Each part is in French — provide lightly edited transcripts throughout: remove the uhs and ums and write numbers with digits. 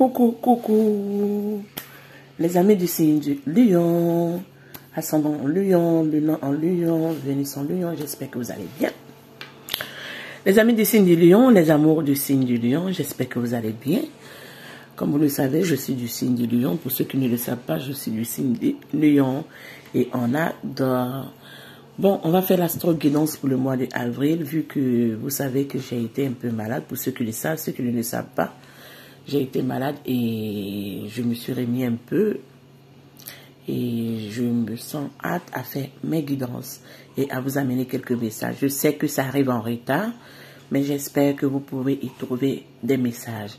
Coucou, coucou. Les amis du signe du lion, ascendant en lion, lunan en lion, Vénus en lion, j'espère que vous allez bien. Les amis du signe du lion, les amours du signe du lion, j'espère que vous allez bien. Comme vous le savez, je suis du signe du lion. Pour ceux qui ne le savent pas, je suis du signe du lion et on adore. Bon, on va faire l'astro-guidance pour le mois d'avril, vu que vous savez que j'ai été un peu malade. Pour ceux qui le savent, ceux qui ne le savent pas, j'ai été malade et je me suis remis un peu. Et je me sens hâte à faire mes guidances et à vous amener quelques messages. Je sais que ça arrive en retard, mais j'espère que vous pouvez y trouver des messages.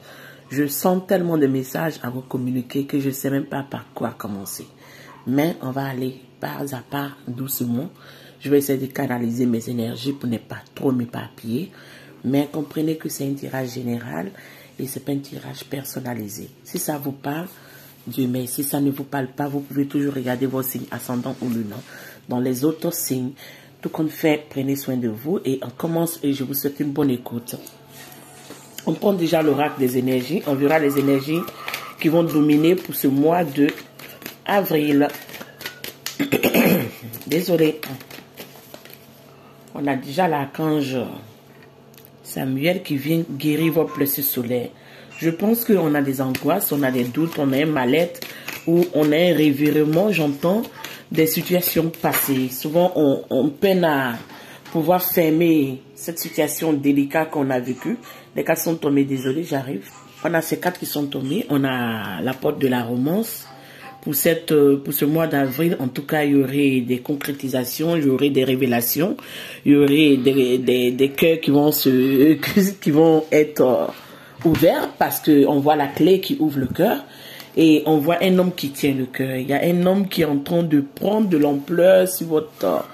Je sens tellement de messages à vous communiquer que je ne sais même pas par quoi commencer. Mais on va aller pas à pas, doucement. Je vais essayer de canaliser mes énergies pour ne pas trop m'éparpiller. Mais comprenez que c'est un tirage général et ce n'est pas un tirage personnalisé. Si ça vous parle, Dieu merci. Si ça ne vous parle pas, vous pouvez toujours regarder vos signes ascendants ou lunan. Dans les autres signes, tout compte fait, prenez soin de vous et on commence et je vous souhaite une bonne écoute. On prend déjà l'oracle des énergies. On verra les énergies qui vont dominer pour ce mois de avril. Désolé. On a déjà l'archange Samuel qui vient guérir vos plexus solaires. Je pense qu'on a des angoisses, on a des doutes, on a un mal-être ou on a un revirement. J'entends des situations passées. Souvent, on peine à pouvoir fermer cette situation délicate qu'on a vécue. Les cartes sont tombées, désolé, j'arrive. On a ces cartes qui sont tombées. On a la porte de la romance. Pour ce mois d'avril, en tout cas, il y aurait des concrétisations, il y aurait des révélations, il y aurait des cœurs qui vont être ouverts parce qu'on voit la clé qui ouvre le cœur et on voit un homme qui tient le cœur. Il y a un homme qui est en train de prendre de l'ampleur sur votre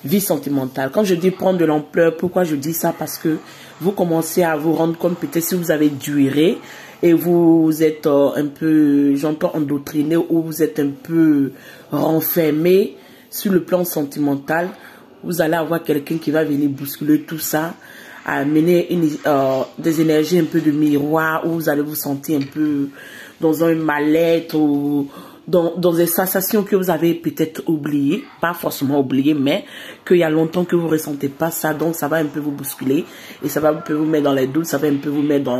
vie sentimentale. Quand je dis prendre de l'ampleur, pourquoi je dis ça? Parce que vous commencez à vous rendre compte, peut-être si vous avez duré et vous êtes un peu, j'entends, endoctriné ou vous êtes un peu renfermé sur le plan sentimental, vous allez avoir quelqu'un qui va venir bousculer tout ça, amener des énergies un peu de miroir où vous allez vous sentir un peu dans un mal-être ou dans des sensations que vous avez peut-être oubliées, pas forcément oubliées, mais qu'il y a longtemps que vous ne ressentez pas ça, donc ça va un peu vous bousculer et ça va un peu vous mettre dans les doutes, ça va un peu vous mettre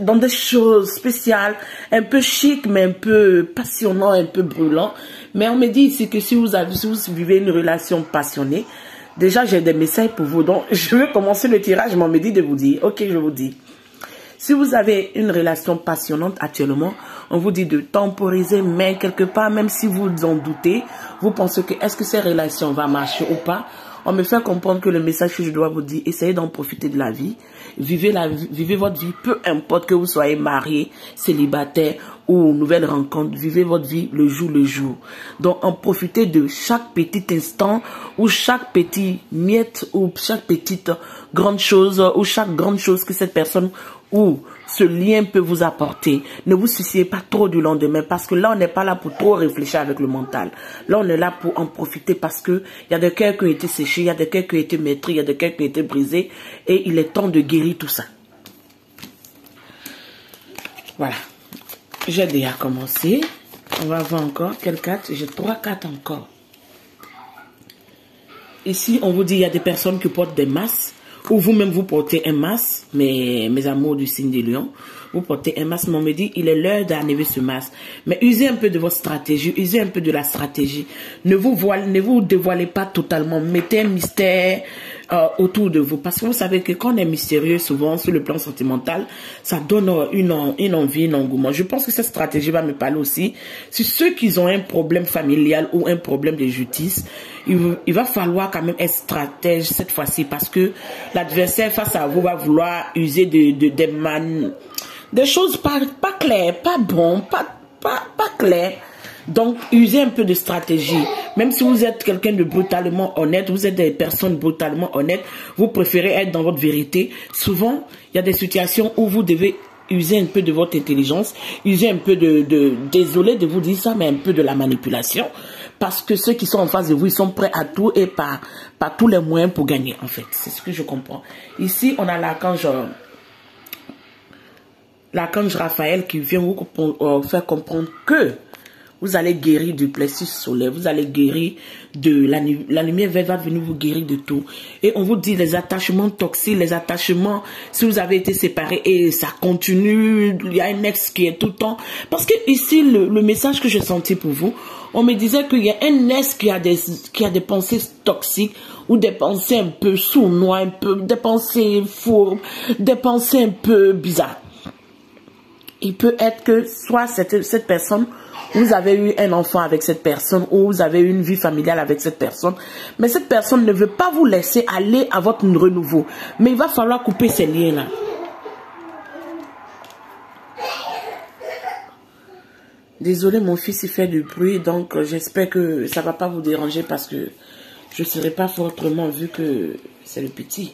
dans des choses spéciales, un peu chic, mais un peu passionnant, un peu brûlant. Mais on me dit ici que si vous vivez une relation passionnée, déjà j'ai des messages pour vous, donc je vais commencer le tirage, mais on me dit de vous dire, ok, je vous dis. Si vous avez une relation passionnante actuellement, on vous dit de temporiser, mais quelque part, même si vous en doutez, vous pensez que est-ce que cette relation va marcher ou pas, on me fait comprendre que le message que je dois vous dire, essayez d'en profiter de la vie, vivez votre vie, peu importe que vous soyez marié, célibataire ou nouvelle rencontre, vivez votre vie le jour le jour. Donc, en profitez de chaque petit instant ou chaque petit miette ou chaque petite grande chose ou chaque grande chose que cette personne ou ce lien peut vous apporter. Ne vous souciez pas trop du lendemain parce que là, on n'est pas là pour trop réfléchir avec le mental. Là, on est là pour en profiter parce que il y a des cœurs qui ont été séchés, il y a des cœurs qui ont été meurtris, il y a des cœurs qui ont été brisés et il est temps de guérir tout ça. Voilà. J'ai déjà commencé. On va voir encore quelles cartes. J'ai 3 cartes encore. Ici, on vous dit il y a des personnes qui portent des masques. Ou vous-même, vous portez un masque, mes amours du signe des lions, vous portez un masque, mais on me dit, il est l'heure d'enlever ce masque. Mais usez un peu de votre stratégie, usez un peu de la stratégie. Ne vous dévoilez pas totalement, mettez un mystère autour de vous. Parce que vous savez que quand on est mystérieux, souvent, sur le plan sentimental, ça donne une envie, un engouement. Je pense que cette stratégie va me parler aussi. Si ceux qui ont un problème familial ou un problème de justice, il va falloir quand même être stratège cette fois-ci parce que l'adversaire face à vous va vouloir user des choses pas claires, pas bon, pas claires. Donc, usez un peu de stratégie. Même si vous êtes quelqu'un de brutalement honnête, vous êtes des personnes brutalement honnêtes, vous préférez être dans votre vérité. Souvent, il y a des situations où vous devez user un peu de votre intelligence, user un peu désolé de vous dire ça, mais un peu de la manipulation. Parce que ceux qui sont en face de vous, ils sont prêts à tout et par tous les moyens pour gagner, en fait. C'est ce que je comprends. Ici, on a l'archange l'archange Raphaël qui vient vous faire comprendre que vous allez guérir du plexus solaire, vous allez guérir de la lumière verte va venir vous guérir de tout. Et on vous dit les attachements toxiques, les attachements, si vous avez été séparés et ça continue, il y a un ex qui est tout le temps. Parce que ici, le message que j'ai senti pour vous, on me disait qu'il y a un ex qui a des pensées toxiques ou des pensées un peu sournois, des pensées fourbes, des pensées un peu bizarres. Il peut être que soit cette personne, vous avez eu un enfant avec cette personne ou vous avez eu une vie familiale avec cette personne, mais cette personne ne veut pas vous laisser aller à votre renouveau. Mais il va falloir couper ces liens-là. Désolé, mon fils, il fait du bruit, donc j'espère que ça ne va pas vous déranger parce que je ne serai pas fortement vu que c'est le petit.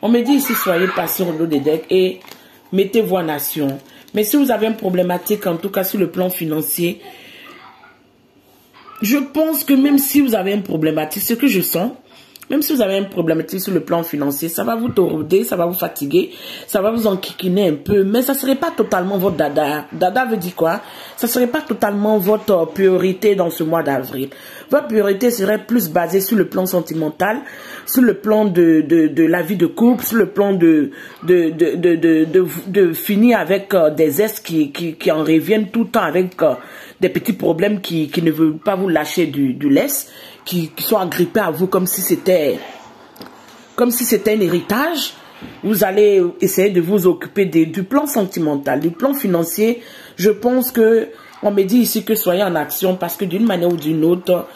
On me dit ici, soyez patient au dos des decks et mettez-vous en action. Mais si vous avez une problématique, en tout cas sur le plan financier, je pense que même si vous avez une problématique, ce que je sens, même si vous avez une problématique sur le plan financier, ça va vous torauder, ça va vous fatiguer, ça va vous enquiquiner un peu, mais ça ne serait pas totalement votre dada. Dada veut dire quoi? Ça ne serait pas totalement votre priorité dans ce mois d'avril. Votre priorité serait plus basée sur le plan sentimental, sur le plan de la vie de couple, sur le plan de finir avec des ex qui en reviennent tout le temps avec des petits problèmes qui ne veulent pas vous lâcher du lest, qui sont agrippés à vous comme si c'était un héritage. Vous allez essayer de vous occuper du plan sentimental, du plan financier. Je pense que on me dit ici que soyez en action parce que d'une manière ou d'une autre,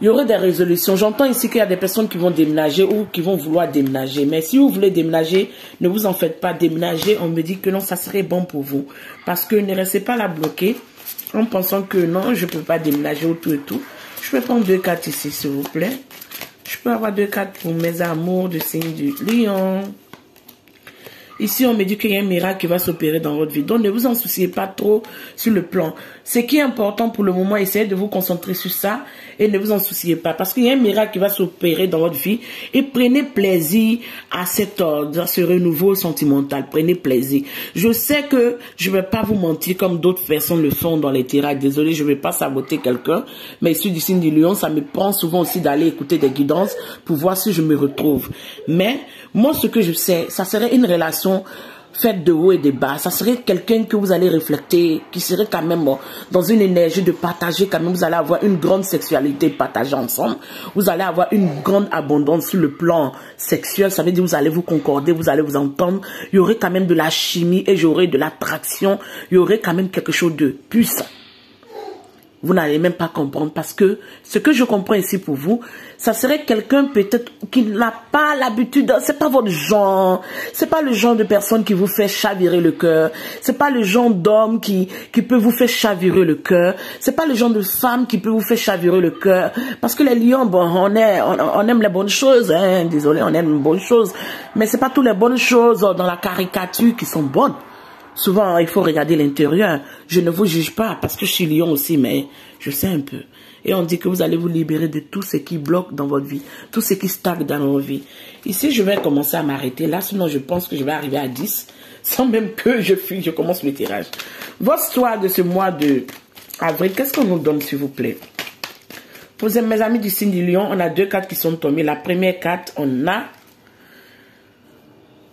il y aurait des résolutions. J'entends ici qu'il y a des personnes qui vont déménager ou qui vont vouloir déménager. Mais si vous voulez déménager, ne vous en faites pas déménager. On me dit que non, ça serait bon pour vous. Parce que ne restez pas là bloqué en pensant que non, je ne peux pas déménager ou tout et tout. Je peux prendre 2 cartes ici, s'il vous plaît. Je peux avoir 2 cartes pour mes amours de signe du lion. Ici, on me dit qu'il y a un miracle qui va s'opérer dans votre vie. Donc, ne vous en souciez pas trop sur le plan. Ce qui est important pour le moment, essayez de vous concentrer sur ça et ne vous en souciez pas. Parce qu'il y a un miracle qui va s'opérer dans votre vie et prenez plaisir à ce renouveau sentimental. Prenez plaisir. Je sais que je ne vais pas vous mentir comme d'autres personnes le font dans les tirages. Désolé, je ne vais pas saboter quelqu'un. Mais ici du signe du lion, ça me prend souvent aussi d'aller écouter des guidances pour voir si je me retrouve. Mais moi, ce que je sais, ça serait une relation faite de haut et de bas. Ça serait quelqu'un que vous allez refléter, qui serait quand même dans une énergie de partager quand même. Vous allez avoir une grande sexualité partagée ensemble. Vous allez avoir une grande abondance sur le plan sexuel. Ça veut dire que vous allez vous concorder, vous allez vous entendre. Il y aurait quand même de la chimie et j'aurai de l'attraction. Il y aurait quand même quelque chose de puissant. Vous n'allez même pas comprendre parce que ce que je comprends ici pour vous, ça serait quelqu'un peut-être qui n'a pas l'habitude, c'est pas votre genre, c'est pas le genre de personne qui vous fait chavirer le cœur, c'est pas le genre d'homme qui peut vous faire chavirer le cœur, c'est pas le genre de femme qui peut vous faire chavirer le cœur, parce que les lions, bon, on aime les bonnes choses, hein, désolé, on aime les bonnes choses, mais c'est pas toutes les bonnes choses dans la caricature qui sont bonnes. Souvent, il faut regarder l'intérieur. Je ne vous juge pas parce que je suis lion aussi, mais je sais un peu. Et on dit que vous allez vous libérer de tout ce qui bloque dans votre vie, tout ce qui stagne dans votre vie. Ici, je vais commencer à m'arrêter là, sinon je pense que je vais arriver à 10, sans même que je commence le tirage. Votre histoire de ce mois de avril, qu'est-ce qu'on nous donne, s'il vous plaît? Pour mes amis du signe du lion, on a 2 cartes qui sont tombées. La première carte, on a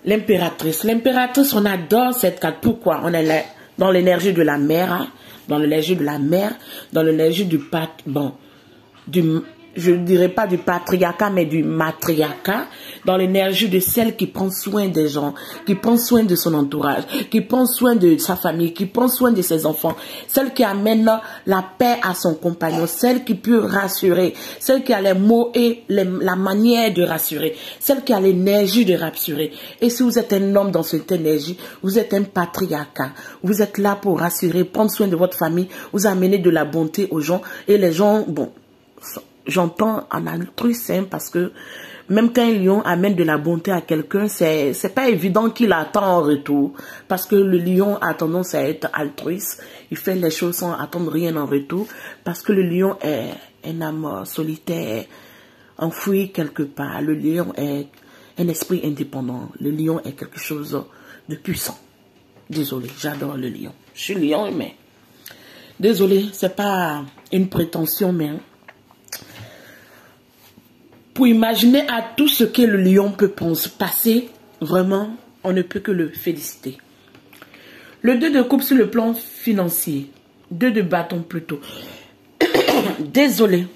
l'impératrice. L'impératrice, on adore cette carte. Pourquoi? On est là dans l'énergie de la mère, hein? Dans l'énergie de la mère, dans l'énergie je ne dirais pas du patriarcat, mais du matriarcat, dans l'énergie de celle qui prend soin des gens, qui prend soin de son entourage, qui prend soin de sa famille, qui prend soin de ses enfants, celle qui amène la paix à son compagnon, celle qui peut rassurer, celle qui a les mots et la manière de rassurer, celle qui a l'énergie de rassurer. Et si vous êtes un homme dans cette énergie, vous êtes un patriarcat, vous êtes là pour rassurer, prendre soin de votre famille, vous amener de la bonté aux gens, et les gens, bon, j'entends en altruisme parce que même quand un lion amène de la bonté à quelqu'un, c'est pas évident qu'il attend en retour. Parce que le lion a tendance à être altruiste. Il fait les choses sans attendre rien en retour. Parce que le lion est un âme solitaire, enfoui quelque part. Le lion est un esprit indépendant. Le lion est quelque chose de puissant. Désolé, j'adore le lion. Je suis lion, mais... Désolé, c'est pas une prétention, mais... Pour imaginer à tout ce que le lion peut passer, vraiment, on ne peut que le féliciter. Le 2 de coupe sur le plan financier. 2 de bâton plutôt. Désolé.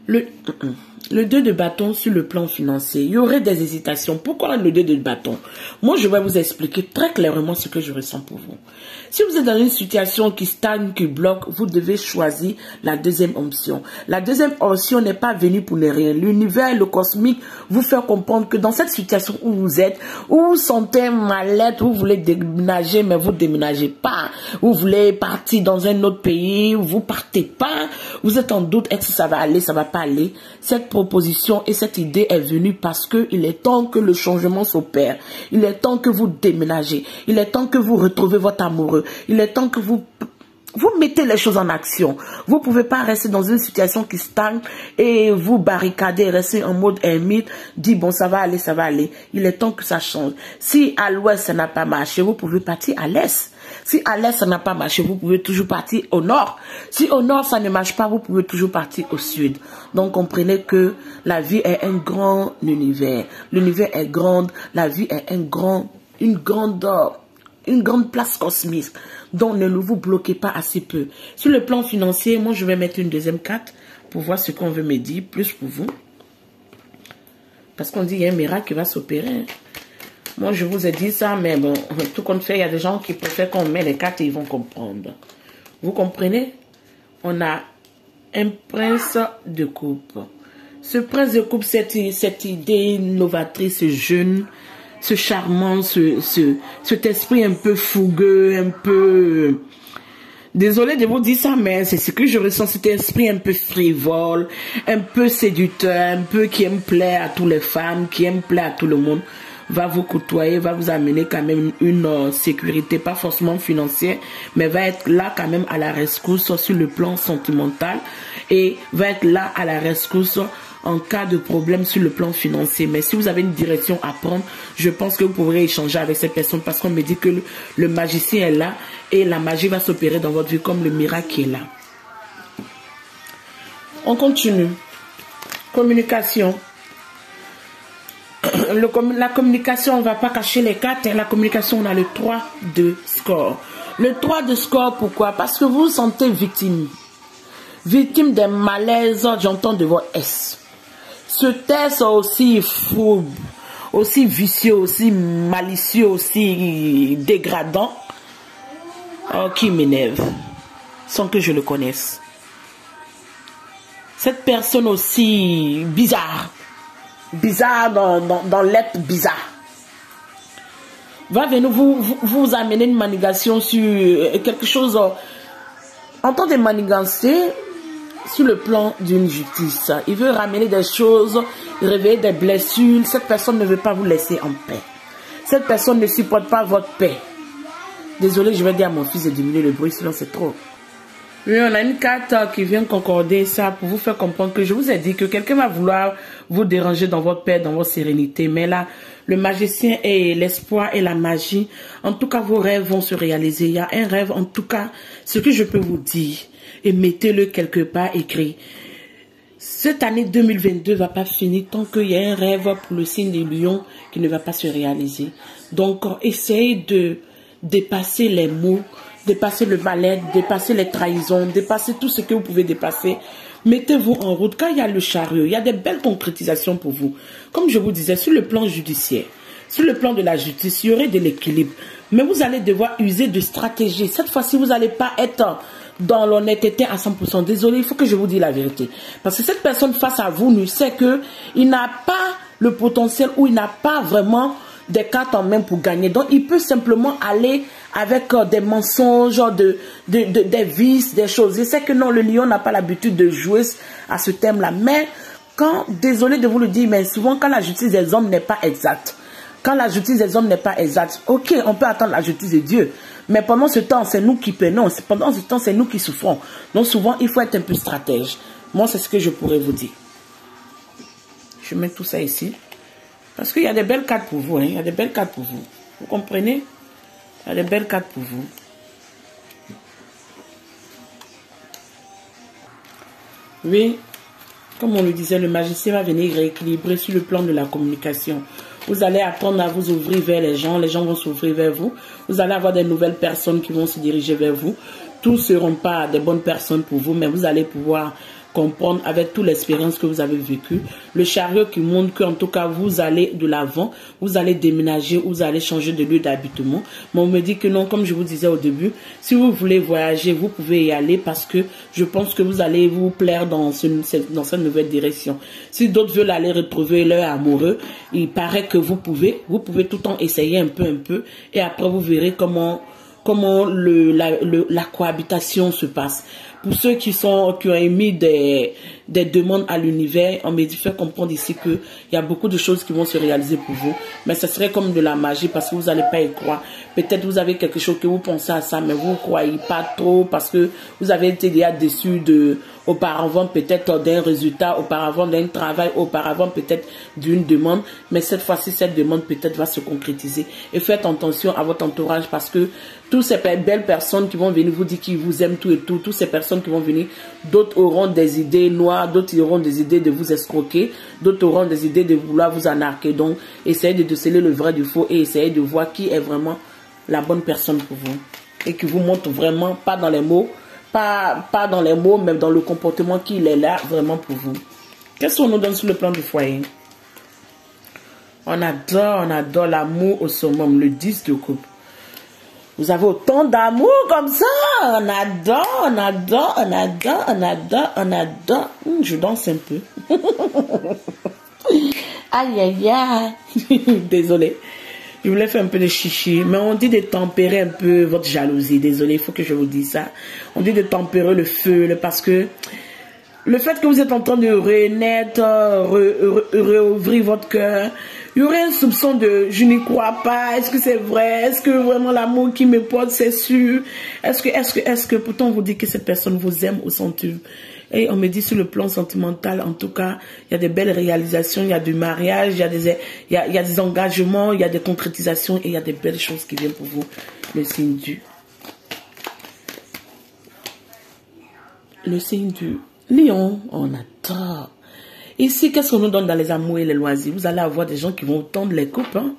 Le 2 de bâton sur le plan financier, il y aurait des hésitations. Pourquoi le 2 de bâton? Moi, je vais vous expliquer très clairement ce que je ressens pour vous. Si vous êtes dans une situation qui stagne, qui bloque, vous devez choisir la deuxième option. La deuxième option n'est pas venue pour ne rien. L'univers, le cosmique, vous fait comprendre que dans cette situation où vous êtes, où vous sentez mal-être, vous voulez déménager, mais vous ne déménagez pas. Vous voulez partir dans un autre pays, vous partez pas. Vous êtes en doute, est-ce que ça va aller, ça va pas aller? Cette proposition et cette idée est venue parce que il est temps que le changement s'opère. Il est temps que vous déménagez. Il est temps que vous retrouvez votre amoureux. Il est temps que vous mettez les choses en action. Vous ne pouvez pas rester dans une situation qui stagne et vous barricader, rester en mode ermite, dire bon ça va aller, ça va aller. Il est temps que ça change. Si à l'ouest ça n'a pas marché, vous pouvez partir à l'est. Si à l'est ça n'a pas marché, vous pouvez toujours partir au nord. Si au nord ça ne marche pas, vous pouvez toujours partir au sud. Donc comprenez que la vie est un grand univers. L'univers est grand, la vie est une grande place cosmique. Donc ne vous bloquez pas assez peu. Sur le plan financier, moi je vais mettre une deuxième carte pour voir ce qu'on veut me dire, plus pour vous. Parce qu'on dit qu'il y a un miracle qui va s'opérer. Moi je vous ai dit ça, mais bon, tout compte fait, il y a des gens qui préfèrent qu'on met les cartes et ils vont comprendre. Vous comprenez? On a un prince de coupe. Ce prince de coupe, cette idée novatrice, jeune, ce charmant, cet esprit un peu fougueux, un peu... Désolé de vous dire ça, mais c'est ce que je ressens, cet esprit un peu frivole, un peu séducteur, un peu qui aime plaire à toutes les femmes, qui aime plaire à tout le monde, va vous côtoyer, va vous amener quand même une sécurité, pas forcément financière, mais va être là quand même à la rescousse sur le plan sentimental et va être là à la rescousse en cas de problème sur le plan financier. Mais si vous avez une direction à prendre, je pense que vous pourrez échanger avec cette personne parce qu'on me dit que le magicien est là et la magie va s'opérer dans votre vie comme le miracle qui est là. On continue. Communication. La communication, on ne va pas cacher les cartes. La communication, on a le 3 de score. Le 3 de score, pourquoi? Parce que vous vous sentez victime. Victime des malaises, j'entends de votre S. Ce test aussi fou, aussi vicieux, aussi malicieux, aussi dégradant, qui m'énerve, sans que je le connaisse. Cette personne aussi bizarre dans l'être bizarre, va venir vous amener une manigation sur quelque chose, en temps de manigancer, sur le plan d'une justice. Il veut ramener des choses, réveiller des blessures. Cette personne ne veut pas vous laisser en paix. Cette personne ne supporte pas votre paix. Désolé, je vais dire à mon fils de diminuer le bruit, sinon c'est trop. Oui, on a une carte qui vient concorder ça pour vous faire comprendre que je vous ai dit que quelqu'un va vouloir vous déranger dans votre paix, dans votre sérénité. Mais là, le magicien et l'espoir et la magie, en tout cas, vos rêves vont se réaliser. Il y a un rêve, en tout cas, ce que je peux vous dire, et mettez-le quelque part écrit. Cette année 2022 ne va pas finir tant qu'il y a un rêve pour le signe des lions qui ne va pas se réaliser. Donc, essayez de dépasser les mots, dépasser le mal-être, dépasser les trahisons, dépasser tout ce que vous pouvez dépasser. Mettez-vous en route. Quand il y a le chariot, il y a des belles concrétisations pour vous. Comme je vous disais, sur le plan judiciaire, sur le plan de la justice, il y aurait de l'équilibre. Mais vous allez devoir user de stratégie. Cette fois-ci, vous n'allez pas être dans l'honnêteté à 100%. Désolé, il faut que je vous dise la vérité. Parce que cette personne face à vous ne sait qu'il n'a pas le potentiel ou il n'a pas vraiment des cartes en main pour gagner. Donc, il peut simplement aller avec des mensonges, des vices, des choses. Je sais que non, le lion n'a pas l'habitude de jouer à ce thème-là. Mais quand, désolé de vous le dire, mais souvent quand la justice des hommes n'est pas exacte, quand la justice des hommes n'est pas exacte, ok, on peut attendre la justice de Dieu. Mais pendant ce temps, c'est nous qui peinons. Pendant ce temps, c'est nous qui souffrons. Donc souvent, il faut être un peu stratège. Moi, c'est ce que je pourrais vous dire. Je mets tout ça ici. Parce qu'il y a des belles cartes pour vous. Hein. Il y a des belles cartes pour vous. Vous comprenez? Il y a des belles cartes pour vous. Oui, comme on le disait, le magicien va venir rééquilibrer sur le plan de la communication. Vous allez apprendre à vous ouvrir vers les gens vont s'ouvrir vers vous. Vous allez avoir des nouvelles personnes qui vont se diriger vers vous. Tous ne seront pas des bonnes personnes pour vous, mais vous allez pouvoir comprendre avec toute l'expérience que vous avez vécue. Le chariot qui montre qu'en tout cas, vous allez de l'avant, vous allez déménager, vous allez changer de lieu d'habitement. Mais on me dit que non, comme je vous disais au début, si vous voulez voyager, vous pouvez y aller parce que je pense que vous allez vous plaire dans cette nouvelle direction. Si d'autres veulent aller retrouver leur amoureux, il paraît que vous pouvez tout le temps essayer un peu, et après vous verrez comment la cohabitation se passe. Pour ceux qui ont émis des demandes à l'univers, on me dit fait comprendre ici qu'il y a beaucoup de choses qui vont se réaliser pour vous. Mais ce serait comme de la magie parce que vous n'allez pas y croire. Peut-être vous avez quelque chose que vous pensez à ça, mais vous ne croyez pas trop parce que vous avez été déjà déçu auparavant peut-être d'un résultat, auparavant d'un travail, auparavant peut-être d'une demande. Mais cette fois-ci, cette demande peut-être va se concrétiser. Et faites attention à votre entourage parce que toutes ces belles personnes qui vont venir vous dire qu'ils vous aiment tout et tout, toutes ces personnes qui vont venir, d'autres auront des idées noires, d'autres auront des idées de vous escroquer, d'autres auront des idées de vouloir vous anarquer. Donc, essayez de déceler le vrai du faux et essayez de voir qui est vraiment la bonne personne pour vous. Et qui vous montre vraiment, pas dans les mots, pas dans les mots, mais dans le comportement qu'il est là vraiment pour vous. Qu'est-ce qu'on nous donne sur le plan du foyer? On adore l'amour au summum, le 10 de coupe. Vous avez autant d'amour comme ça. On adore. Je danse un peu. Aïe, aïe, aïe. Désolée. Je voulais faire un peu de chichi. Mais on dit de tempérer un peu votre jalousie. Désolée, il faut que je vous dise ça. On dit de tempérer le feu. Parce que le fait que vous êtes en train de renaître, réouvrir votre cœur, il y aurait un soupçon de je n'y crois pas, est-ce que c'est vrai, est-ce que vraiment l'amour qui me porte c'est sûr, est-ce que pourtant on vous dit que cette personne vous aime au centuple. Et on me dit sur le plan sentimental, en tout cas, il y a des belles réalisations, il y a du mariage, il y a des engagements, il y a des concrétisations et il y a des belles choses qui viennent pour vous. Le signe du Lion, on adore. Ici, qu'est-ce qu'on nous donne dans les amours et les loisirs? Vous allez avoir des gens qui vont tendre les coupes. Hein?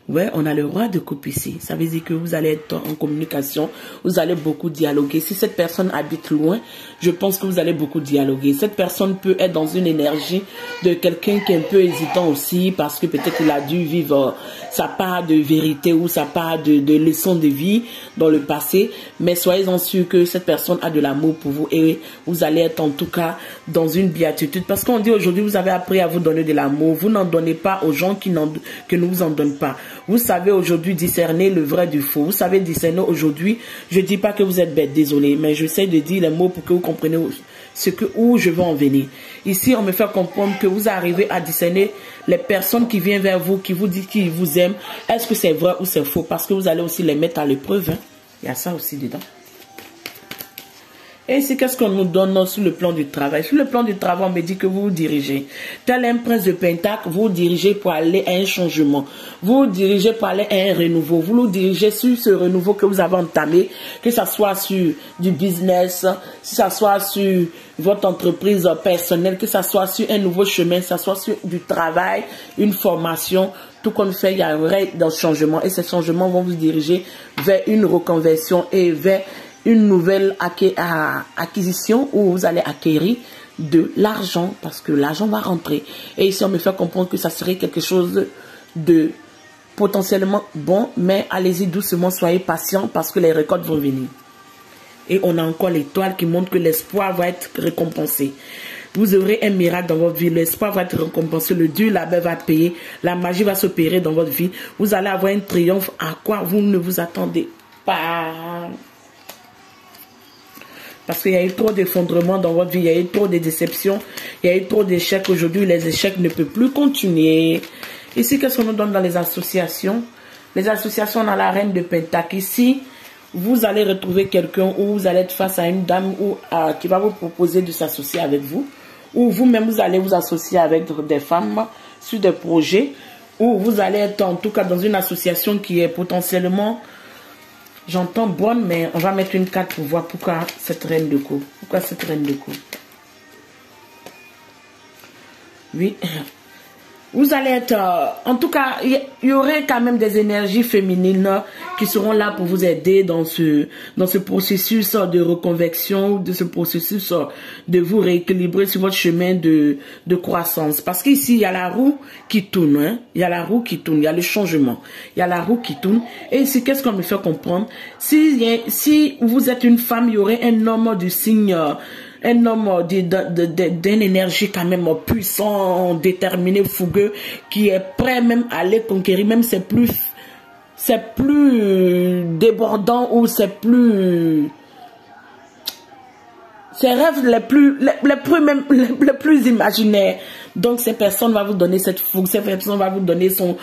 Ouais, on a le roi de coupe ici. Ça veut dire que vous allez être en communication. Vous allez beaucoup dialoguer. Si cette personne habite loin, je pense que vous allez beaucoup dialoguer. Cette personne peut être dans une énergie de quelqu'un qui est un peu hésitant aussi parce que peut-être il a dû vivre sa part de vérité ou sa part de leçon de vie dans le passé. Mais soyez-en sûrs que cette personne a de l'amour pour vous et vous allez être en tout cas dans une béatitude. Parce qu'on dit aujourd'hui, vous avez appris à vous donner de l'amour. Vous n'en donnez pas aux gens qui ne vous en donnent pas. Vous savez aujourd'hui discerner le vrai du faux. Vous savez discerner aujourd'hui. Je ne dis pas que vous êtes bête, désolé, mais j'essaie de dire les mots pour que vous compreniez où je veux en venir. Ici, on me fait comprendre que vous arrivez à discerner les personnes qui viennent vers vous, qui vous disent qu'ils vous aiment. Est-ce que c'est vrai ou c'est faux? Parce que vous allez aussi les mettre à l'épreuve. Hein. Il y a ça aussi dedans. Et ici, qu'est-ce qu'on nous donne sur le plan du travail? Sur le plan du travail, on me dit que vous vous dirigez. Tel un prince de Pentacle, vous vous dirigez pour aller à un changement. Vous vous dirigez pour aller à un renouveau. Vous vous dirigez sur ce renouveau que vous avez entamé, que ce soit sur du business, que ce soit sur votre entreprise personnelle, que ce soit sur un nouveau chemin, que ce soit sur du travail, une formation. Tout qu'on fait, il y a un vrai changement. Et ces changements vont vous diriger vers une reconversion et vers une nouvelle acquisition où vous allez acquérir de l'argent parce que l'argent va rentrer. Et ici, on me fait comprendre que ça serait quelque chose de potentiellement bon, mais allez-y doucement, soyez patient parce que les récoltes vont venir. Et on a encore l'étoile qui montre que l'espoir va être récompensé. Vous aurez un miracle dans votre vie. L'espoir va être récompensé. Le Dieu là-bas va payer. La magie va s'opérer dans votre vie. Vous allez avoir un triomphe à quoi vous ne vous attendez pas. Parce qu'il y a eu trop d'effondrements dans votre vie, il y a eu trop de déceptions, il y a eu trop d'échecs. Aujourd'hui, les échecs ne peuvent plus continuer. Ici, qu'est-ce qu'on nous donne dans les associations? Les associations dans la reine de Pentacle. Ici, vous allez retrouver quelqu'un où vous allez être face à une dame qui va vous proposer de s'associer avec vous. Ou vous-même, vous allez vous associer avec des femmes sur des projets. Ou vous allez être en tout cas dans une association qui est potentiellement J'entends bonne, mais on va mettre une carte pour voir pourquoi cette reine de coupe. Pourquoi cette reine de coupe. Oui. Vous allez être... en tout cas, il y aurait quand même des énergies féminines qui seront là pour vous aider dans ce processus de reconversion, de ce processus de vous rééquilibrer sur votre chemin de croissance. Parce qu'ici, il y a la roue qui tourne. Hein? Il y a la roue qui tourne, il y a le changement. Il y a la roue qui tourne. Et ici, qu'est-ce qu'on me fait comprendre? Si vous êtes une femme, il y aurait un homme du signe... un homme d'une énergie quand même puissant, déterminé, fougueux, qui est prêt même à aller conquérir, même c'est plus débordant ou c'est plus... Ses rêves les plus imaginaires. Donc, ces personnes vont vous donner cette fougue, ces personnes vont vous donner son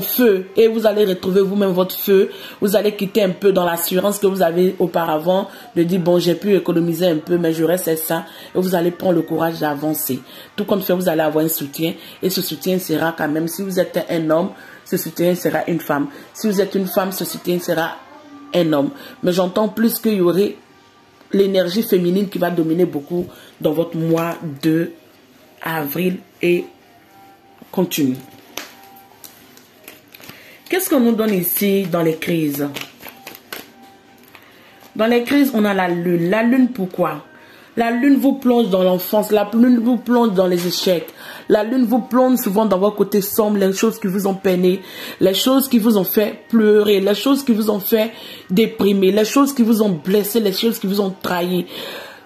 feu. Et vous allez retrouver vous-même votre feu. Vous allez quitter un peu dans l'assurance que vous avez auparavant. De dire, bon, j'ai pu économiser un peu, mais je reste à ça. Et vous allez prendre le courage d'avancer. Tout comme fait, vous allez avoir un soutien. Et ce soutien sera quand même, si vous êtes un homme, ce soutien sera une femme. Si vous êtes une femme, ce soutien sera un homme. Mais j'entends plus qu'il y aurait l'énergie féminine qui va dominer beaucoup dans votre mois de avril et continue. Qu'est-ce qu'on nous donne ici dans les crises? Dans les crises, on a la lune. La lune, pourquoi? La lune vous plonge dans l'enfance. La lune vous plonge dans les échecs. La lune vous plonge souvent dans votre côté sombre, les choses qui vous ont peiné, les choses qui vous ont fait pleurer, les choses qui vous ont fait déprimer, les choses qui vous ont blessé, les choses qui vous ont trahi.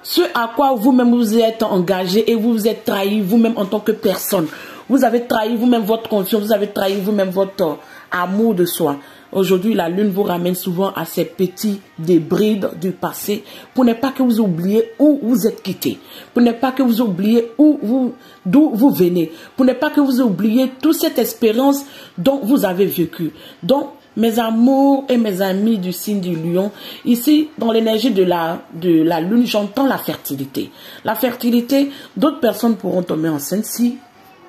Ce à quoi vous-même vous êtes engagé et vous vous êtes trahi vous-même en tant que personne. Vous avez trahi vous-même votre confiance, vous avez trahi vous-même votre amour de soi. Aujourd'hui, la lune vous ramène souvent à ces petits débris du passé pour ne pas que vous oubliez où vous êtes quitté, pour ne pas que vous oubliez d'où vous venez, pour ne pas que vous oubliez toute cette expérience dont vous avez vécu. Donc, mes amours et mes amis du signe du lion, ici, dans l'énergie de la lune, j'entends la fertilité. La fertilité, d'autres personnes pourront tomber enceintes si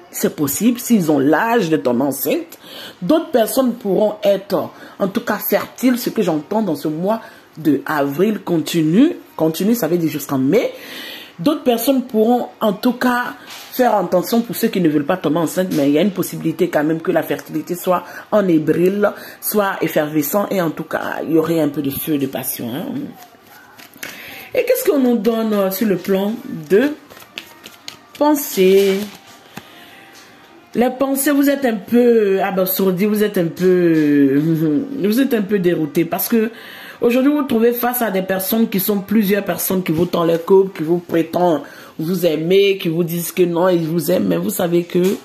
c'est possible, s'ils ont l'âge de tomber enceinte. D'autres personnes pourront être, en tout cas, fertiles, ce que j'entends dans ce mois de avril continue, ça veut dire jusqu'en mai. D'autres personnes pourront, en tout cas, faire attention pour ceux qui ne veulent pas tomber enceinte, mais il y a une possibilité quand même que la fertilité soit en ébrile, soit effervescent, et en tout cas, il y aurait un peu de feu, de passion. Hein. Et qu'est-ce qu'on nous donne sur le plan de pensée? Les pensées, vous êtes un peu abasourdi, vous êtes un peu dérouté parce que aujourd'hui vous vous trouvez face à des personnes qui sont plusieurs personnes qui vous tendent les coups, qui vous prétendent vous aimer, qui vous disent que non, ils vous aiment, mais vous savez que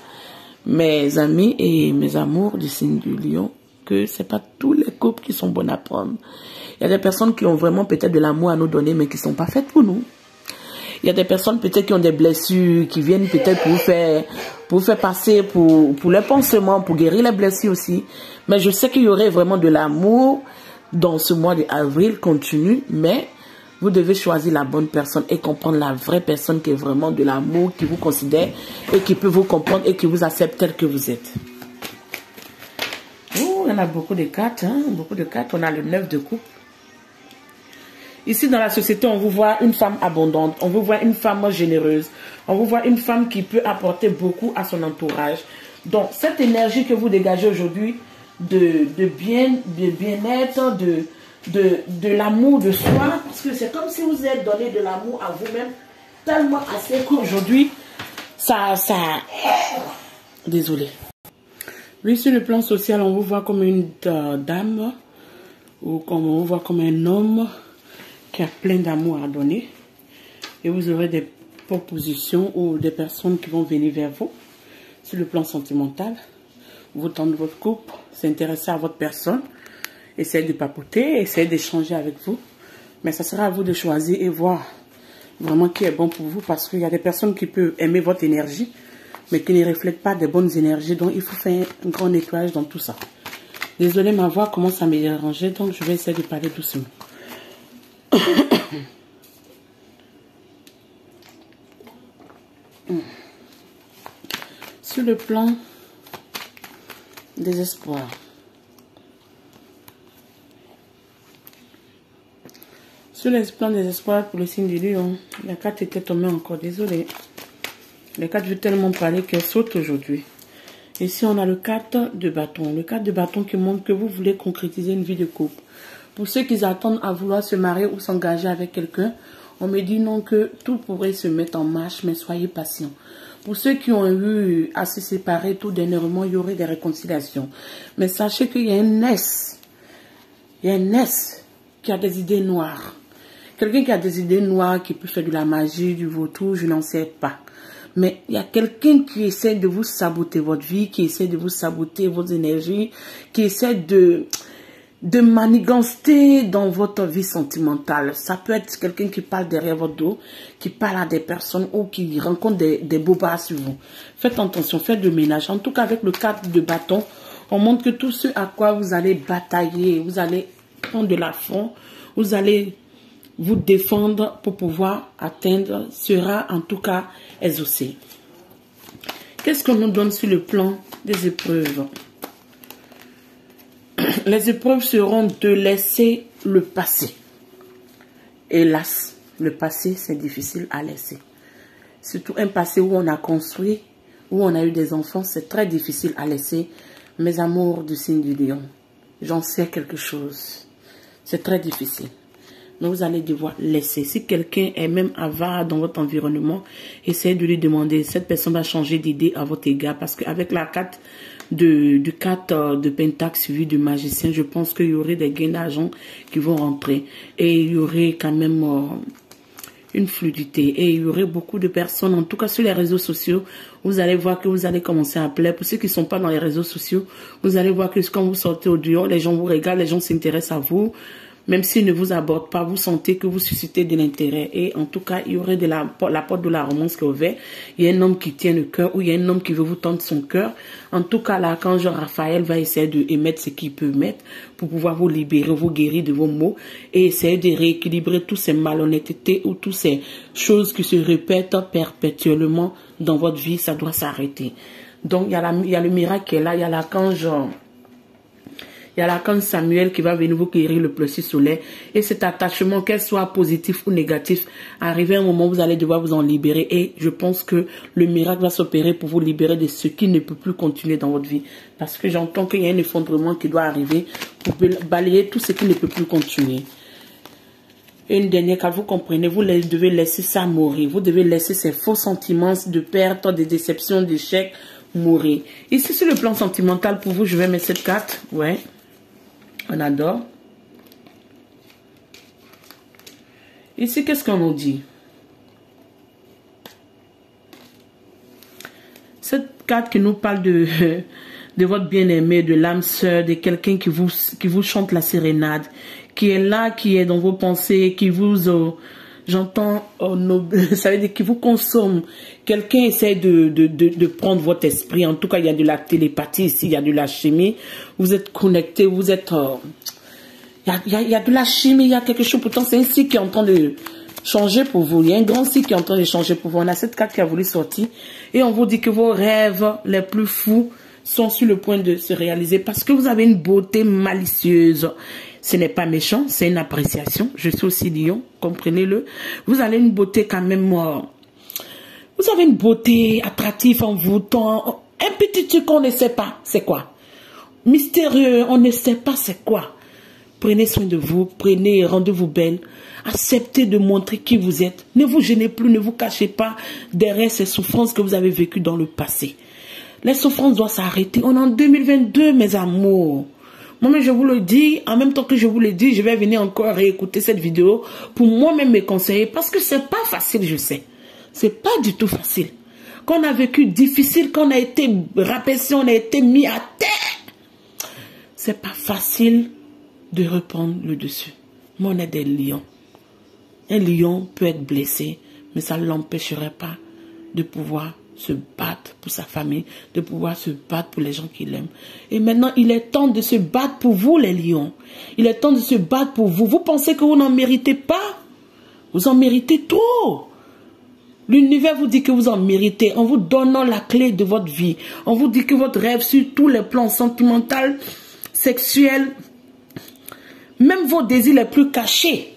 mes amis et mes amours du signe du lion, que c'est pas tous les couples qui sont bons à prendre. Il y a des personnes qui ont vraiment peut-être de l'amour à nous donner, mais qui sont pas faites pour nous. Il y a des personnes peut-être qui ont des blessures, qui viennent peut-être pour vous faire passer pour les pansements, pour guérir les blessures aussi. Mais je sais qu'il y aurait vraiment de l'amour dans ce mois d'avril continu, mais vous devez choisir la bonne personne et comprendre la vraie personne qui est vraiment de l'amour, qui vous considère et qui peut vous comprendre et qui vous accepte tel que vous êtes. Oh, on a beaucoup de cartes, hein? Beaucoup de cartes. On a le 9 de coupe. Ici, dans la société, on vous voit une femme abondante, on vous voit une femme généreuse, on vous voit une femme qui peut apporter beaucoup à son entourage. Donc, cette énergie que vous dégagez aujourd'hui de bien-être, de l'amour de soi, parce que c'est comme si vous êtes donné de l'amour à vous-même, tellement assez qu'aujourd'hui, désolé. Oui, sur le plan social, on vous voit comme une dame, ou comme on vous voit comme un homme, qui a plein d'amour à donner, et vous aurez des propositions ou des personnes qui vont venir vers vous sur le plan sentimental, vous tendre votre couple, s'intéresser à votre personne, essayer de papoter, essayer d'échanger avec vous, mais ça sera à vous de choisir et voir vraiment qui est bon pour vous, parce qu'il y a des personnes qui peuvent aimer votre énergie, mais qui ne reflètent pas des bonnes énergies, donc il faut faire un grand nettoyage dans tout ça. Désolé, ma voix commence à me déranger, donc je vais essayer de parler doucement. Sur le plan des espoirs, Sur l'espoir des espoirs pour le signe du lion, la carte était tombée encore, désolé. Les cartes veulent tellement parler qu'elles sautent aujourd'hui. Ici, on a le 4 de bâton. Le 4 de bâton qui montre que vous voulez concrétiser une vie de couple. Pour ceux qui attendent à vouloir se marier ou s'engager avec quelqu'un, on me dit non que tout pourrait se mettre en marche, mais soyez patients. Pour ceux qui ont eu à se séparer tout dernièrement, il y aurait des réconciliations. Mais sachez qu'il y a un S. Il y a un S qui a des idées noires. Quelqu'un qui a des idées noires, qui peut faire de la magie, du vautour, je n'en sais pas. Mais il y a quelqu'un qui essaie de vous saboter votre vie, qui essaie de vous saboter vos énergies, qui essaie de manigancer dans votre vie sentimentale. Ça peut être quelqu'un qui parle derrière votre dos, qui parle à des personnes ou qui rencontre des bobards sur vous. Faites attention, faites le ménage. En tout cas, avec le 4 de bâton, on montre que tout ce à quoi vous allez batailler, vous allez prendre de l'affront, vous allez vous défendre pour pouvoir atteindre, sera en tout cas exaucé. Qu'est-ce qu'on nous donne sur le plan des épreuves? Les épreuves seront de laisser le passé. Hélas, le passé, c'est difficile à laisser. Surtout un passé où on a construit, où on a eu des enfants, c'est très difficile à laisser. Mes amours du signe du lion, j'en sais quelque chose. C'est très difficile. Mais vous allez devoir laisser. Si quelqu'un est même avare dans votre environnement, essayez de lui demander. Cette personne va changer d'idée à votre égard. Parce qu'avec la carte du 4 de Pentacle suivi du magicien, je pense qu'il y aurait des gains d'argent qui vont rentrer. Et il y aurait quand même une fluidité. Et il y aurait beaucoup de personnes, en tout cas sur les réseaux sociaux, vous allez voir que vous allez commencer à plaire. Pour ceux qui ne sont pas dans les réseaux sociaux, vous allez voir que quand vous sortez au dehors, les gens vous regardent, les gens s'intéressent à vous. Même s'ils ne vous abordent pas, vous sentez que vous suscitez de l'intérêt. Et en tout cas, il y aurait la porte de la romance qui est ouverte. Il y a un homme qui tient le cœur ou il y a un homme qui veut vous tendre son cœur. En tout cas, l'archange Raphaël va essayer de émettre ce qu'il peut mettre pour pouvoir vous libérer, vous guérir de vos maux et essayer de rééquilibrer toutes ces malhonnêtetés ou toutes ces choses qui se répètent perpétuellement dans votre vie. Ça doit s'arrêter. Donc, il y a le miracle qui est là. Il y a l'archange... Il y a l'archange Samuel qui va venir vous guérir le plexus solaire. Et cet attachement, qu'elle soit positif ou négatif, arrivé à un moment, vous allez devoir vous en libérer. Et je pense que le miracle va s'opérer pour vous libérer de ce qui ne peut plus continuer dans votre vie. Parce que j'entends qu'il y a un effondrement qui doit arriver pour balayer tout ce qui ne peut plus continuer. Et une dernière carte, vous comprenez, vous devez laisser ça mourir. Vous devez laisser ces faux sentiments de perte, de déception, d'échec mourir. Ici, sur le plan sentimental, pour vous, je vais mettre cette carte. Ouais. On adore. Ici, qu'est-ce qu'on nous dit? Cette carte qui nous parle de votre bien-aimé, de l'âme sœur, de quelqu'un qui vous chante la sérénade, qui est là, qui est dans vos pensées, qui vous... J'entends, ça veut dire qu'il vous consomme. Quelqu'un essaie de prendre votre esprit. En tout cas, il y a de la télépathie ici, il y a de la chimie. Vous êtes connecté, vous êtes... il y a de la chimie, il y a quelque chose. Pourtant, c'est un cycle qui est en train de changer pour vous. Il y a un grand cycle qui est en train de changer pour vous. On a cette carte qui a voulu sortir. Et on vous dit que vos rêves les plus fous sont sur le point de se réaliser. Parce que vous avez une beauté malicieuse. Ce n'est pas méchant, c'est une appréciation. Je suis aussi lion, comprenez-le. Vous avez une beauté quand même... vous avez une beauté attractive, envoûtant. Un petit truc qu'on ne sait pas, c'est quoi? Mystérieux, on ne sait pas c'est quoi. Prenez soin de vous, rendez-vous belle. Acceptez de montrer qui vous êtes. Ne vous gênez plus, ne vous cachez pas derrière ces souffrances que vous avez vécues dans le passé. Les souffrances doivent s'arrêter. On est en 2022, mes amours. Moi-même, je vous le dis, en même temps que je vous le dis, je vais venir encore réécouter cette vidéo pour moi-même me conseiller. Parce que c'est pas facile, je sais. C'est pas du tout facile. Quand on a vécu difficile, quand on a été rabaissé, on a été mis à terre. C'est pas facile de reprendre le dessus. Mais on est des lions. Un lion peut être blessé, mais ça ne l'empêcherait pas de pouvoir se battre pour sa famille, de pouvoir se battre pour les gens qui l'aiment. Et maintenant, il est temps de se battre pour vous, les lions. Il est temps de se battre pour vous. Vous pensez que vous n'en méritez pas? Vous en méritez trop. L'univers vous dit que vous en méritez en vous donnant la clé de votre vie. On vous dit que votre rêve sur tous les plans sentimentaux, sexuels, même vos désirs les plus cachés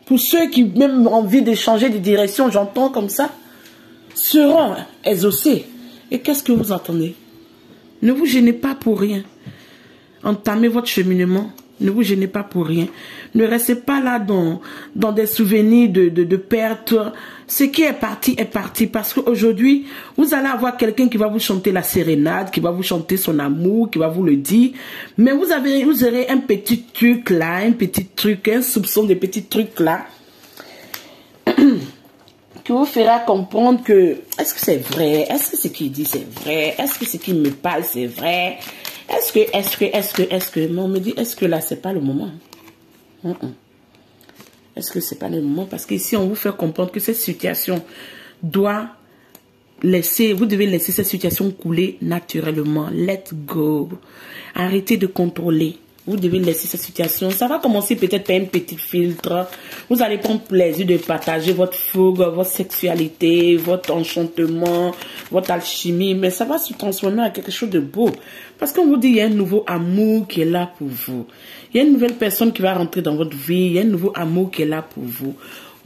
pour ceux qui même ont envie de changer de direction, j'entends comme ça, seront exaucés. Et qu'est-ce que vous entendez? Ne vous gênez pas pour rien. Entamez votre cheminement. Ne vous gênez pas pour rien. Ne restez pas là dans des souvenirs de pertes. Ce qui est parti est parti. Parce qu'aujourd'hui, vous allez avoir quelqu'un qui va vous chanter la sérénade, qui va vous chanter son amour, qui va vous le dire. Mais vous aurez un petit truc là, un soupçon de petit truc là, qui vous fera comprendre que, est-ce que c'est vrai? Est-ce que ce qu'il dit c'est vrai? Est-ce que ce qu'il me parle c'est vrai? Est-ce que, mais on me dit, est-ce que là, c'est pas le moment? Est-ce que c'est pas le moment? Parce qu'ici, on vous fait comprendre que cette situation doit vous devez laisser cette situation couler naturellement. Let go. Arrêtez de contrôler. Vous devez laisser cette situation. Ça va commencer peut-être par un petit filtre. Vous allez prendre plaisir de partager votre fougue, votre sexualité, votre enchantement, votre alchimie. Mais ça va se transformer en quelque chose de beau. Parce qu'on vous dit, il y a un nouveau amour qui est là pour vous. Il y a une nouvelle personne qui va rentrer dans votre vie. Il y a un nouveau amour qui est là pour vous.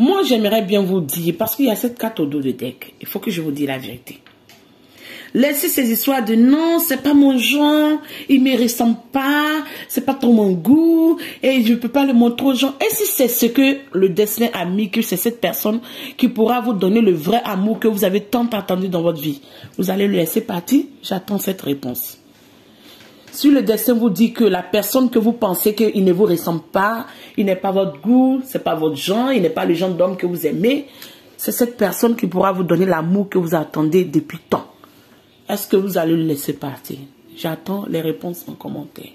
Moi, j'aimerais bien vous dire, parce qu'il y a cette carte au dos de deck. Il faut que je vous dise la vérité. Laissez ces histoires de non, c'est pas mon genre, il me ressemble pas, c'est pas trop mon goût, et je peux pas le montrer aux gens. Et si c'est ce que le destin a mis, que c'est cette personne qui pourra vous donner le vrai amour que vous avez tant attendu dans votre vie, vous allez le laisser partir? J'attends cette réponse. Si le destin vous dit que la personne que vous pensez qu'il ne vous ressemble pas, il n'est pas votre goût, c'est pas votre genre, il n'est pas le genre d'homme que vous aimez, c'est cette personne qui pourra vous donner l'amour que vous attendez depuis tant. Est-ce que vous allez le laisser partir? J'attends les réponses en commentaire.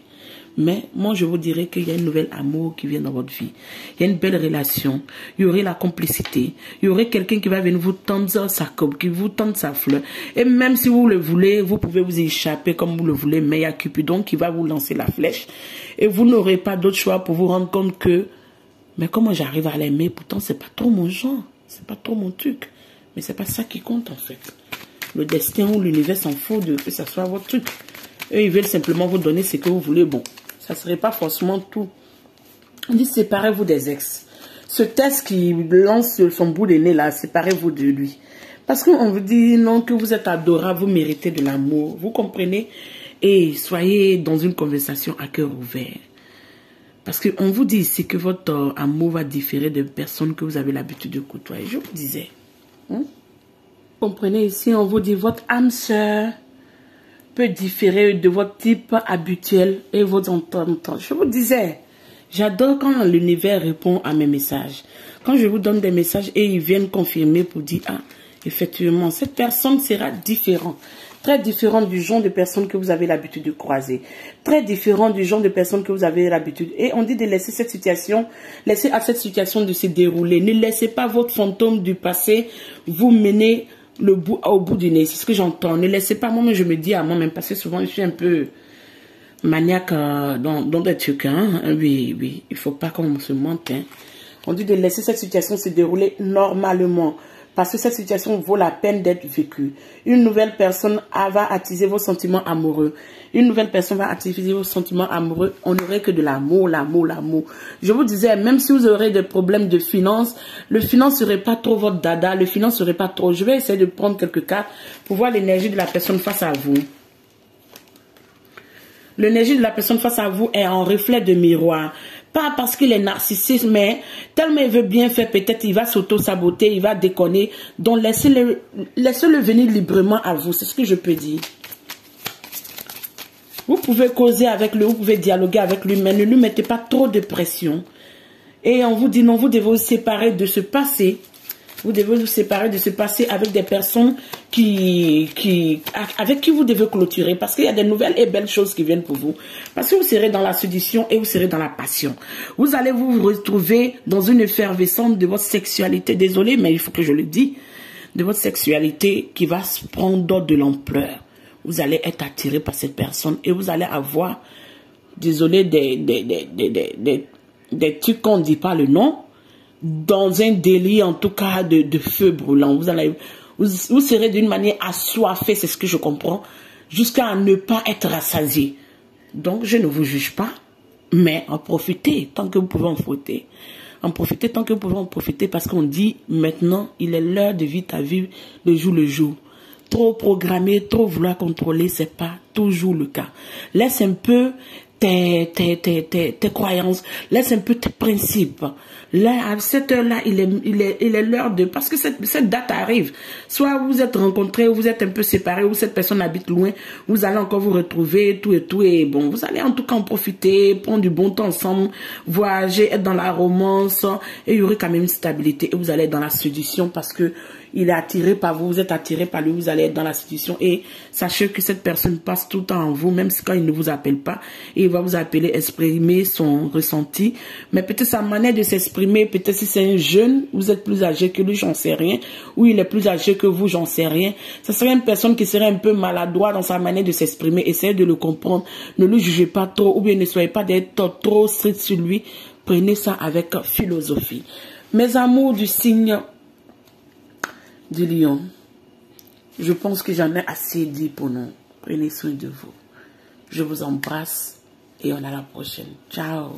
Mais moi, je vous dirais qu'il y a un nouvel amour qui vient dans votre vie. Il y a une belle relation. Il y aurait la complicité. Il y aurait quelqu'un qui va venir vous tendre sa coupe, qui vous tendre sa fleur. Et même si vous le voulez, vous pouvez vous échapper comme vous le voulez. Mais il y a Cupidon qui va vous lancer la flèche. Et vous n'aurez pas d'autre choix pour vous rendre compte que, mais comment j'arrive à l'aimer? Pourtant, c'est pas trop mon genre. C'est pas trop mon truc. Mais c'est pas ça qui compte, en fait. Le destin ou l'univers s'en fout de que ça soit votre truc. Eux, ils veulent simplement vous donner ce que vous voulez. Bon, ça ne serait pas forcément tout. On dit séparez-vous des ex. Ce test qui lance son bout de nez là, séparez-vous de lui. Parce qu'on vous dit non, que vous êtes adorable, vous méritez de l'amour. Vous comprenez? Et soyez dans une conversation à cœur ouvert. Parce qu'on vous dit ici que votre amour va différer de personnes que vous avez l'habitude de côtoyer. Je vous disais. Comprenez ici, on vous dit votre âme sœur peut différer de votre type habituel et votre entente. Je vous disais, j'adore quand l'univers répond à mes messages. Quand je vous donne des messages et ils viennent confirmer pour dire, ah, effectivement, cette personne sera différente. Très différent du genre de personnes que vous avez l'habitude de croiser. Très différent du genre de personnes que vous avez l'habitude. Et on dit de laisser cette situation, laisser à cette situation de se dérouler. Ne laissez pas votre fantôme du passé vous mener au bout du nez. C'est ce que j'entends. Ne laissez pas, moi-même je me dis à moi-même, parce que souvent je suis un peu maniaque dans des trucs. Hein. Oui, oui, il ne faut pas qu'on se mente. Hein. On dit de laisser cette situation se dérouler normalement. Parce que cette situation vaut la peine d'être vécue. Une nouvelle personne va attiser vos sentiments amoureux. Une nouvelle personne va attiser vos sentiments amoureux. On n'aurait que de l'amour, l'amour, l'amour. Je vous disais, même si vous aurez des problèmes de finance, le finance ne serait pas trop votre dada. Le finance ne serait pas trop. Je vais essayer de prendre quelques cas pour voir l'énergie de la personne face à vous. L'énergie de la personne face à vous est en reflet de miroir. Pas parce qu'il est narcissique, mais tellement il veut bien faire, peut-être il va s'auto-saboter, il va déconner. Donc laissez-le venir librement à vous, c'est ce que je peux dire. Vous pouvez causer avec lui, vous pouvez dialoguer avec lui, mais ne lui mettez pas trop de pression. Et on vous dit non, vous devez vous séparer de ce passé. Vous devez vous séparer de ce passé avec des personnes avec qui vous devez clôturer. Parce qu'il y a des nouvelles et belles choses qui viennent pour vous. Parce que vous serez dans la séduction et vous serez dans la passion. Vous allez vous retrouver dans une effervescence de votre sexualité. Désolé, mais il faut que je le dise. De votre sexualité qui va prendre de l'ampleur. Vous allez être attiré par cette personne et vous allez avoir, désolé, des trucs qu'on ne dit pas le nom. Dans un délire, en tout cas, de feu brûlant. Vous serez d'une manière assoiffée, c'est ce que je comprends, jusqu'à ne pas être rassasié. Donc, je ne vous juge pas, mais en profitez, tant que vous pouvez en profiter. en profiter tant que vous pouvez en profiter parce qu'on dit maintenant, il est l'heure de vivre ta vie le jour le jour. Trop programmer, trop vouloir contrôler, c'est pas toujours le cas. Laisse un peu tes croyances, laisse un peu tes principes. Là, à cette heure-là, il est l'heure de... Parce que cette date arrive. Soit vous êtes rencontrés, ou vous êtes un peu séparés, ou cette personne habite loin, vous allez encore vous retrouver, tout, et bon, vous allez en tout cas en profiter, prendre du bon temps ensemble, voyager, être dans la romance, et il y aurait quand même une stabilité, et vous allez être dans la séduction parce que il est attiré par vous, vous êtes attiré par lui, vous allez être dans la séduction et sachez que cette personne passe tout le temps en vous, même si quand il ne vous appelle pas, il va vous appeler, exprimer son ressenti, mais peut-être sa manière de s'exprimer, peut-être si c'est un jeune, vous êtes plus âgé que lui, j'en sais rien, ou il est plus âgé que vous, j'en sais rien, ça serait une personne qui serait un peu maladroite dans sa manière de s'exprimer, essayez de le comprendre, ne le jugez pas trop, ou bien ne soyez pas d'être trop strict sur lui, prenez ça avec philosophie. Mes amours du signe du lion, je pense que j'en ai assez dit pour nous. Prenez soin de vous. Je vous embrasse et on à la prochaine. Ciao.